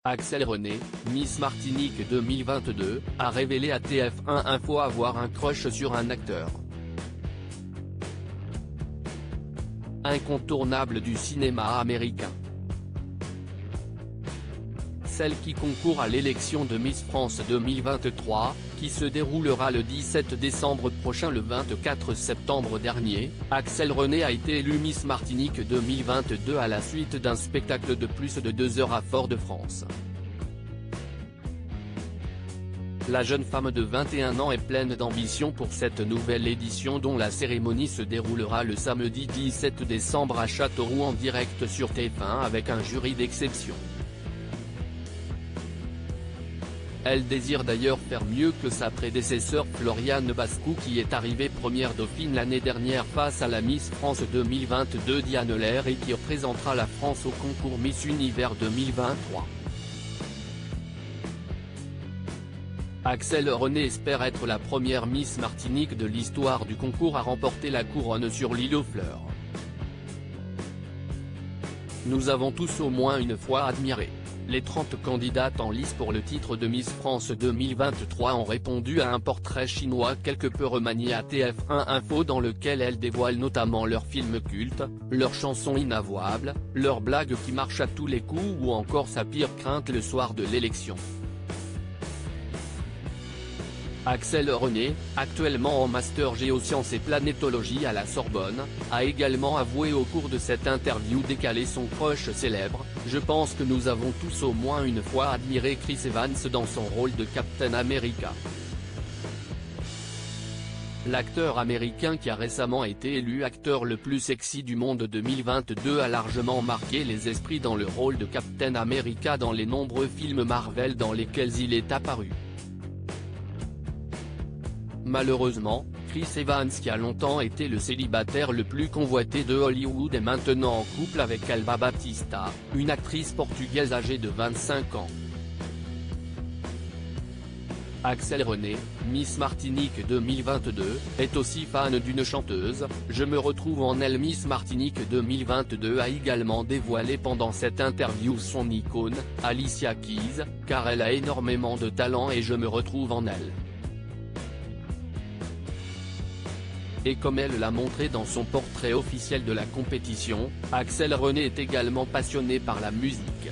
Axelle René, Miss Martinique 2022, a révélé à TF1 Info avoir un crush sur un acteur incontournable du cinéma américain. Celle qui concourt à l'élection de Miss France 2023, qui se déroulera le 17 décembre prochain. Le 24 septembre dernier, Axelle René a été élue Miss Martinique 2022 à la suite d'un spectacle de plus de 2 heures à Fort-de-France. La jeune femme de 21 ans est pleine d'ambition pour cette nouvelle édition dont la cérémonie se déroulera le samedi 17 décembre à Châteauroux en direct sur TF1 avec un jury d'exception. Elle désire d'ailleurs faire mieux que sa prédécesseur Floriane Bascou qui est arrivée première dauphine l'année dernière face à la Miss France 2022 Diane Lair et qui représentera la France au concours Miss Univers 2023. Axelle René espère être la première Miss Martinique de l'histoire du concours à remporter la couronne sur l'île aux fleurs. Nous avons tous au moins une fois admiré. Les 30 candidates en lice pour le titre de Miss France 2023 ont répondu à un portrait chinois quelque peu remanié à TF1 Info dans lequel elles dévoilent notamment leurs films cultes, leurs chansons inavouables, leurs blagues qui marchent à tous les coups ou encore sa pire crainte le soir de l'élection. Axelle René, actuellement en master géosciences et planétologie à la Sorbonne, a également avoué au cours de cette interview décalée son crush célèbre: « Je pense que nous avons tous au moins une fois admiré Chris Evans dans son rôle de Captain America. » L'acteur américain qui a récemment été élu acteur le plus sexy du monde 2022 a largement marqué les esprits dans le rôle de Captain America dans les nombreux films Marvel dans lesquels il est apparu. Malheureusement, Chris Evans qui a longtemps été le célibataire le plus convoité de Hollywood est maintenant en couple avec Alba Baptista, une actrice portugaise âgée de 25 ans. Axelle René, Miss Martinique 2022, est aussi fan d'une chanteuse. « Je me retrouve en elle ». Miss Martinique 2022 a également dévoilé pendant cette interview son icône, Alicia Keys, car elle a énormément de talent et je me retrouve en elle. Et comme elle l'a montré dans son portrait officiel de la compétition, Axelle René est également passionnée par la musique.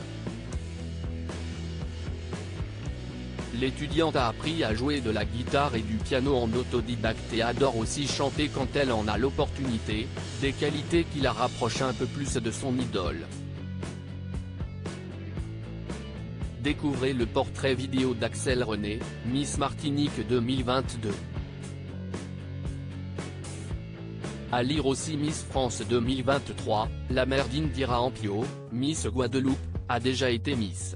L'étudiante a appris à jouer de la guitare et du piano en autodidacte et adore aussi chanter quand elle en a l'opportunité, des qualités qui la rapprochent un peu plus de son idole. Découvrez le portrait vidéo d'Axelle René, Miss Martinique 2022. À lire aussi Miss France 2023, la mère d'Indira Ampio, Miss Guadeloupe, a déjà été Miss.